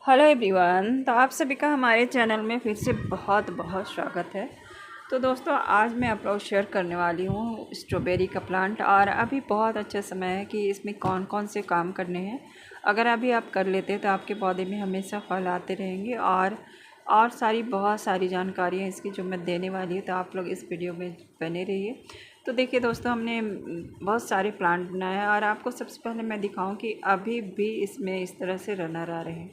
Hello everyone. तो आप सभी का हमारे चैनल में फिर से बहुत बहुत स्वागत है। तो दोस्तों, आज मैं आप लोग शेयर करने वाली हूँ स्ट्रॉबेरी का प्लांट। और अभी बहुत अच्छा समय है कि इसमें कौन कौन से काम करने हैं। अगर अभी आप कर लेते हैं तो आपके पौधे में हमेशा फल आते रहेंगे। और बहुत सारी जानकारियाँ इसकी जो मैं देने वाली हूँ, तो आप लोग इस वीडियो में बने रहिए। तो देखिए दोस्तों, हमने बहुत सारे प्लांट बनाए हैं और आपको सबसे पहले मैं दिखाऊं कि अभी भी इसमें इस तरह से रनर आ रहे हैं।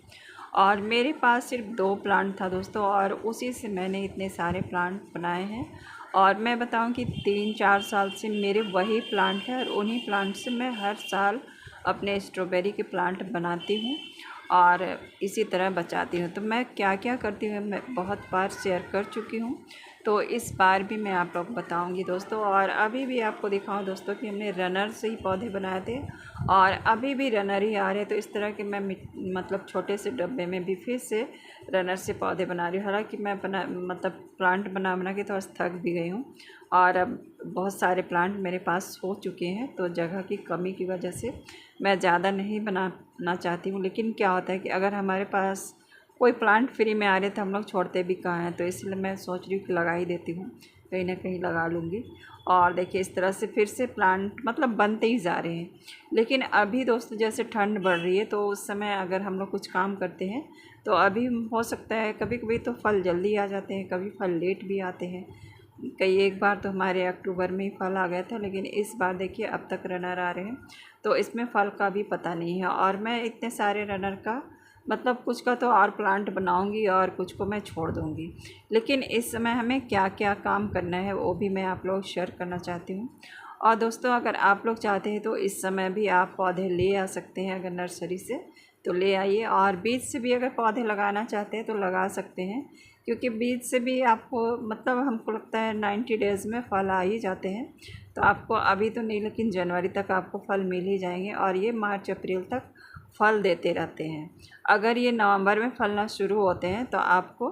और मेरे पास सिर्फ 2 प्लांट था दोस्तों, और उसी से मैंने इतने सारे प्लांट बनाए हैं। और मैं बताऊं कि 3-4 साल से मेरे वही प्लांट है, और उन्हीं प्लांट से मैं हर साल अपने स्ट्रॉबेरी के प्लांट बनाती हूँ और इसी तरह बचाती हूँ। तो मैं क्या क्या करती हूँ मैं बहुत बार शेयर कर चुकी हूँ, तो इस बार भी मैं आप लोग बताऊंगी दोस्तों। और अभी भी आपको दिखाऊं दोस्तों कि हमने रनर से ही पौधे बनाए थे और अभी भी रनर ही आ रहे हैं। तो इस तरह के मैं मतलब छोटे से डब्बे में भी फिर से रनर से पौधे बना रही हूँ। हालांकि मैं प्लांट बना बना के थोड़ा थक भी गई हूँ, और अब बहुत सारे प्लांट मेरे पास हो चुके हैं। तो जगह की कमी की वजह से मैं ज़्यादा नहीं बनाना चाहती हूँ। लेकिन क्या होता है कि अगर हमारे पास कोई प्लांट फ्री में आ रहे थे, हम लोग छोड़ते भी कहाँ हैं, तो इसलिए मैं सोच रही हूँ कि लगा ही देती हूँ, कहीं ना कहीं लगा लूँगी। और देखिए इस तरह से फिर से प्लांट बनते ही जा रहे हैं। लेकिन अभी दोस्तों, जैसे ठंड बढ़ रही है, तो उस समय अगर हम लोग कुछ काम करते हैं तो अभी हो सकता है कभी कभी तो फल जल्दी आ जाते हैं, कभी फल लेट भी आते हैं। एक बार तो हमारे अक्टूबर में ही फल आ गया था, लेकिन इस बार देखिए अब तक रनर आ रहे हैं। तो इसमें फल का भी पता नहीं है। और मैं इतने सारे रनर का कुछ का तो और प्लांट बनाऊंगी और कुछ को मैं छोड़ दूंगी। लेकिन इस समय हमें क्या क्या काम करना है वो भी मैं आप लोग शेयर करना चाहती हूँ। और दोस्तों, अगर आप लोग चाहते हैं तो इस समय भी आप पौधे ले आ सकते हैं। अगर नर्सरी से तो ले आइए, और बीज से भी अगर पौधे लगाना चाहते हैं तो लगा सकते हैं। क्योंकि बीज से भी आपको हमको लगता है 90 डेज़ में फल आ ही जाते हैं। तो आपको अभी तो नहीं, लेकिन जनवरी तक आपको फल मिल ही जाएंगे, और ये मार्च अप्रैल तक फल देते रहते हैं। अगर ये नवंबर में फलना शुरू होते हैं तो आपको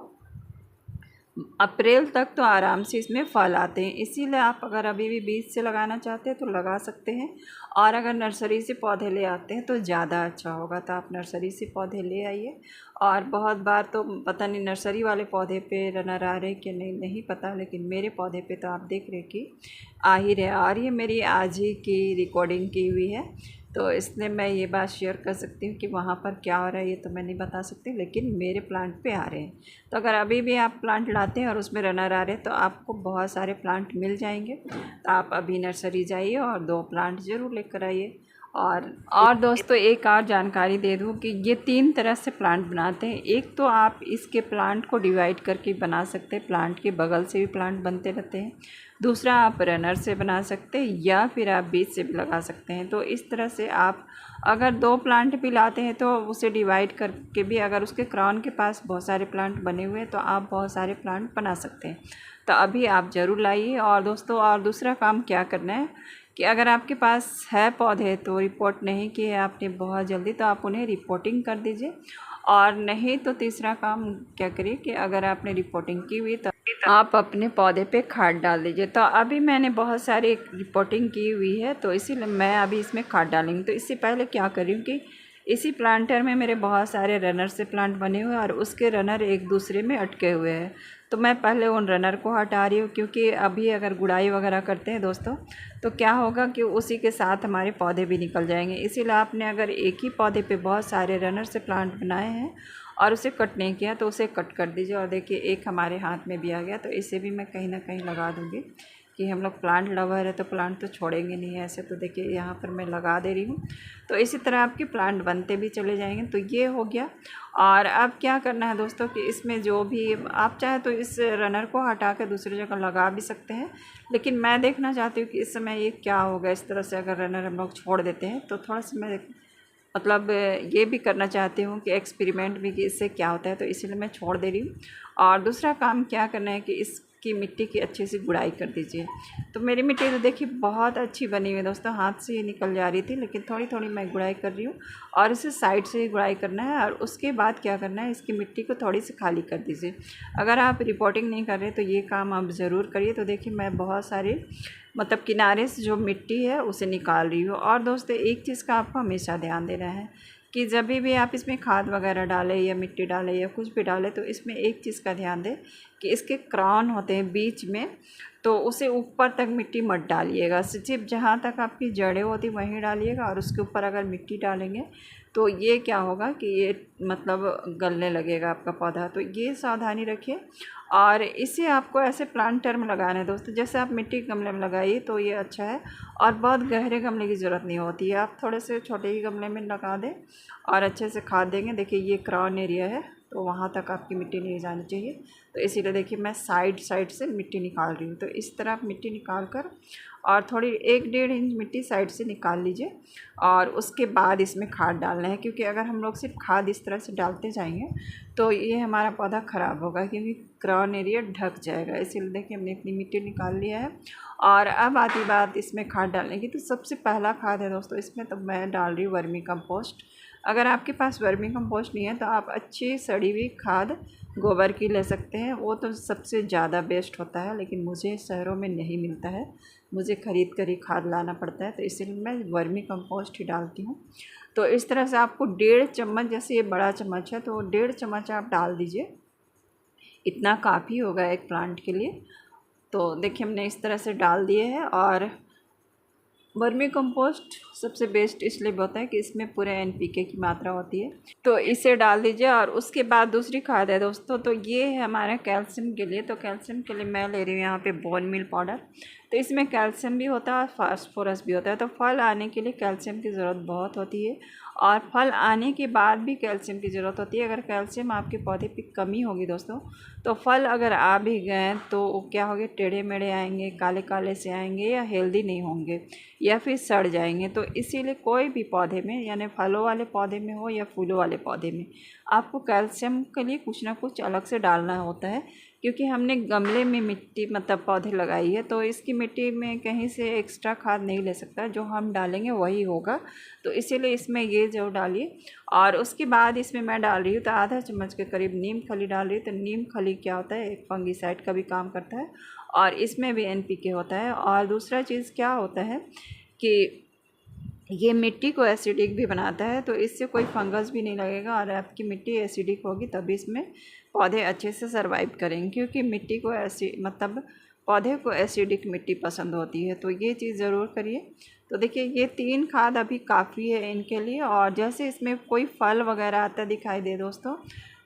अप्रैल तक तो आराम से इसमें फल आते हैं। इसीलिए आप अगर अभी भी बीज से लगाना चाहते हैं तो लगा सकते हैं। और अगर नर्सरी से पौधे ले आते हैं तो ज़्यादा अच्छा होगा। तो आप नर्सरी से पौधे ले आइए। और बहुत बार तो पता नहीं नर्सरी वाले पौधे पे रनर आ रहे कि नहीं पता, लेकिन मेरे पौधे पे तो आप देख रहे कि आ ही रहे। और ये मेरी आज ही की रिकॉर्डिंग की हुई है, तो इसलिए मैं ये बात शेयर कर सकती हूँ कि वहाँ पर क्या हो रहा है ये तो मैं नहीं बता सकती, लेकिन मेरे प्लांट पे आ रहे हैं। तो अगर अभी भी आप प्लांट लाते हैं और उसमें रनर आ रहे हैं तो आपको बहुत सारे प्लांट मिल जाएंगे। तो आप अभी नर्सरी जाइए और 2 प्लांट ज़रूर लेकर आइए। और दोस्तों, एक और जानकारी दे दूं कि ये 3 तरह से प्लांट बनाते हैं। एक तो आप इसके प्लांट को डिवाइड करके बना सकते हैं, प्लांट के बगल से भी प्लांट बनते रहते हैं। दूसरा, आप रनर से बना सकते हैं, या फिर आप बीज से भी लगा सकते हैं। तो इस तरह से आप अगर 2 प्लांट भी लाते हैं तो उसे डिवाइड करके भी, अगर उसके क्राउन के पास बहुत सारे प्लांट बने हुए हैं तो आप बहुत सारे प्लांट बना सकते हैं। तो अभी आप ज़रूर लाइए। और दोस्तों, और दूसरा काम क्या करना है कि अगर आपके पास है पौधे तो रिपोर्ट नहीं किए आपने बहुत जल्दी, तो आप उन्हें रिपोर्टिंग कर दीजिए। और नहीं तो तीसरा काम क्या करिए कि अगर आपने रिपोर्टिंग की हुई तो आप अपने पौधे पे खाद डाल दीजिए। तो अभी मैंने बहुत सारी रिपोर्टिंग की हुई है, तो इसीलिए मैं अभी इसमें खाद डालेंगी। तो इससे पहले क्या कर रही हूँ कि इसी प्लांटर में मेरे बहुत सारे रनर से प्लांट बने हुए हैं, और उसके रनर एक दूसरे में अटके हुए हैं। तो मैं पहले उन रनर को हटा रही हूँ, क्योंकि अभी अगर गुड़ाई वगैरह करते हैं दोस्तों तो क्या होगा कि उसी के साथ हमारे पौधे भी निकल जाएंगे। इसीलिए आपने अगर एक ही पौधे पे बहुत सारे रनर से प्लांट बनाए हैं और उसे कट नहीं किया तो उसे कट कर दीजिए। और देखिए एक हमारे हाथ में भी आ गया, तो इसे भी मैं कहीं ना कहीं लगा दूँगी, कि हम लोग प्लांट लवर है तो प्लांट तो छोड़ेंगे नहीं ऐसे। तो देखिए यहाँ पर मैं लगा दे रही हूँ। तो इसी तरह आपके प्लांट बनते भी चले जाएंगे। तो ये हो गया। और अब क्या करना है दोस्तों कि इसमें जो भी आप चाहे तो इस रनर को हटा कर दूसरी जगह लगा भी सकते हैं। लेकिन मैं देखना चाहती हूँ कि इस समय ये क्या होगा। इस तरह से अगर रनर हम लोग छोड़ देते हैं तो थोड़ा सा मैं ये भी करना चाहती हूँ कि एक्सपेरिमेंट भी कि इससे क्या होता है, तो इसीलिए मैं छोड़ दे रही हूँ। और दूसरा काम क्या करना है कि इसकी मिट्टी की अच्छे से गुड़ाई कर दीजिए। तो मेरी मिट्टी तो देखिए बहुत अच्छी बनी हुई है दोस्तों, हाथ से ही निकल जा रही थी, लेकिन थोड़ी थोड़ी मैं गुड़ाई कर रही हूँ। और इसे साइड से ही गुड़ाई करना है, और उसके बाद क्या करना है, इसकी मिट्टी को थोड़ी सी खाली कर दीजिए। अगर आप रिपोर्टिंग नहीं कर रहे तो ये काम आप ज़रूर करिए। तो देखिए मैं बहुत सारे किनारे से जो मिट्टी है उसे निकाल रही हूँ। और दोस्तों, एक चीज़ का आपको हमेशा ध्यान देना है कि जब भी आप इसमें खाद वगैरह डालें या मिट्टी डालें या कुछ भी डालें तो इसमें एक चीज़ का ध्यान दें कि इसके क्राउन होते हैं बीच में, तो उसे ऊपर तक मिट्टी मत डालिएगा, सिर्फ जहाँ तक आपकी जड़ें होती वहीं डालिएगा। और उसके ऊपर अगर मिट्टी डालेंगे तो ये क्या होगा कि ये मतलब गलने लगेगा आपका पौधा, तो ये सावधानी रखिए। और इसे आपको ऐसे प्लांटर में लगाना है दोस्तों, जैसे आप मिट्टी के गमले में लगाइए तो ये अच्छा है, और बहुत गहरे गमले की ज़रूरत नहीं होती है, आप थोड़े से छोटे ही गमले में लगा दें और अच्छे से खाद देंगे। देखिए ये क्राउन एरिया है तो वहाँ तक आपकी मिट्टी नहीं जानी चाहिए, तो इसीलिए देखिए मैं साइड से मिट्टी निकाल रही हूँ। तो इस तरह आप मिट्टी निकाल कर और थोड़ी 1-1.5 इंच मिट्टी साइड से निकाल लीजिए, और उसके बाद इसमें खाद डालना है, क्योंकि अगर हम लोग सिर्फ खाद इस तरह से डालते जाएंगे तो ये हमारा पौधा ख़राब होगा, क्योंकि क्राउन एरिया ढक जाएगा। इसीलिए देखिए हमने इतनी मिट्टी निकाल लिया है। और अब आती बात इसमें खाद डालने की, तो सबसे पहला खाद है दोस्तों इसमें, तो मैं डाल रही हूँ वर्मी कंपोस्ट। अगर आपके पास वर्मी कंपोस्ट नहीं है तो आप अच्छी सड़ी हुई खाद गोबर की ले सकते हैं, वो तो सबसे ज़्यादा बेस्ट होता है, लेकिन मुझे शहरों में नहीं मिलता है, मुझे ख़रीद कर ही खाद लाना पड़ता है, तो इसलिए मैं वर्मी कंपोस्ट ही डालती हूँ। तो इस तरह से आपको 1.5 चम्मच, जैसे ये बड़ा चम्मच है तो 1.5 चम्मच आप डाल दीजिए, इतना काफ़ी होगा एक प्लांट के लिए। तो देखिए हमने इस तरह से डाल दिए हैं। और वर्मी कंपोस्ट सबसे बेस्ट इसलिए होता है कि इसमें पूरे एनपीके की मात्रा होती है, तो इसे डाल दीजिए। और उसके बाद दूसरी खाद है दोस्तों, तो ये है हमारा कैल्शियम के लिए। तो कैल्शियम के लिए मैं ले रही हूँ यहाँ पे बोन मील पाउडर। तो इसमें कैल्शियम भी होता है और फास्फोरस भी होता है, तो फल आने के लिए कैल्शियम की ज़रूरत बहुत होती है, और फल आने के बाद भी कैल्शियम की ज़रूरत होती है। अगर कैल्शियम आपके पौधे पे कमी होगी दोस्तों, तो फल अगर आ भी गए तो क्या होगे, टेढ़े मेढ़े आएंगे, काले काले से आएंगे, या हेल्दी नहीं होंगे, या फिर सड़ जाएंगे। तो इसीलिए कोई भी पौधे में, यानी फलों वाले पौधे में हो या फूलों वाले पौधे में, आपको कैल्शियम के लिए कुछ ना कुछ अलग से डालना होता है, क्योंकि हमने गमले में मिट्टी मतलब पौधे लगाई है, तो इसकी मिट्टी में कहीं से एक्स्ट्रा खाद नहीं ले सकता, जो हम डालेंगे वही होगा। तो इसीलिए इसमें ये जो डालिए। और उसके बाद इसमें मैं डाल रही हूँ तो आधा चम्मच के करीब नीम खली डाल रही हूँ। तो नीम खली क्या होता है, एक फंगीसाइड का भी काम करता है, और इसमें भी एनपीके होता है। और दूसरा चीज़ क्या होता है कि ये मिट्टी को एसिडिक भी बनाता है, तो इससे कोई फंगस भी नहीं लगेगा, और आपकी मिट्टी एसिडिक होगी तभी इसमें पौधे अच्छे से सर्वाइव करेंगे, क्योंकि मिट्टी को मतलब पौधे को एसिडिक मिट्टी पसंद होती है। तो ये चीज़ ज़रूर करिए। तो देखिए ये 3 खाद अभी काफ़ी है इनके लिए। और जैसे इसमें कोई फल वगैरह आता दिखाई दे दोस्तों,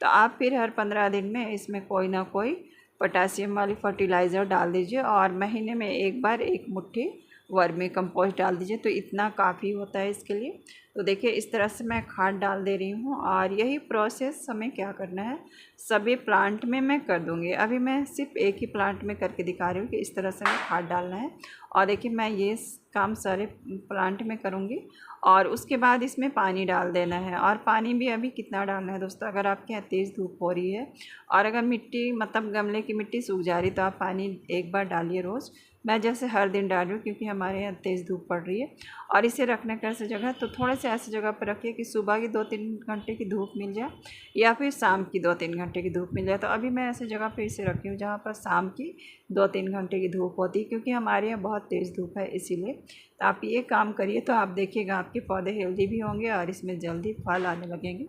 तो आप फिर हर 15 दिन में इसमें कोई ना कोई पोटासियम वाली फर्टिलाइज़र डाल दीजिए, और महीने में एक बार 1 मुट्ठी वर्मी कंपोस्ट डाल दीजिए, तो इतना काफ़ी होता है इसके लिए। तो देखिए इस तरह से मैं खाद डाल दे रही हूँ, और यही प्रोसेस हमें क्या करना है सभी प्लांट में मैं कर दूँगी। अभी मैं सिर्फ एक ही प्लांट में करके दिखा रही हूँ कि इस तरह से हमें खाद डालना है, और देखिए मैं ये काम सारे प्लांट में करूँगी। और उसके बाद इसमें पानी डाल देना है, और पानी भी अभी कितना डालना है दोस्तों, अगर आपके यहाँ तेज़ धूप हो रही है और अगर मिट्टी मतलब गमले की मिट्टी सूख जा रही है, तो आप पानी एक बार डालिए रोज़। मैं जैसे हर दिन डाल रही हूँ, क्योंकि हमारे यहाँ तेज़ धूप पड़ रही है। और इसे रखने का ऐसी जगह, तो थोड़े से ऐसी जगह पर रखिए कि सुबह की 2-3 घंटे की धूप मिल जाए, या फिर शाम की 2-3 घंटे की धूप मिल जाए। तो अभी मैं ऐसी जगह पर इसे रखी हूँ जहाँ पर शाम की 2-3 घंटे की धूप होती है, क्योंकि हमारे यहाँ बहुत तेज़ धूप है इसीलिए। तो आप ये काम करिए, तो आप देखिएगा आपके पौधे हेल्दी भी होंगे और इसमें जल्दी फल आने लगेंगे।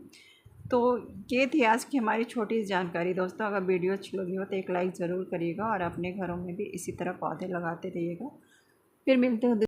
तो ये थी आज की हमारी छोटी सी जानकारी दोस्तों। अगर वीडियो अच्छी लगी हो तो एक लाइक ज़रूर करिएगा, और अपने घरों में भी इसी तरह पौधे लगाते रहिएगा। फिर मिलते हैं।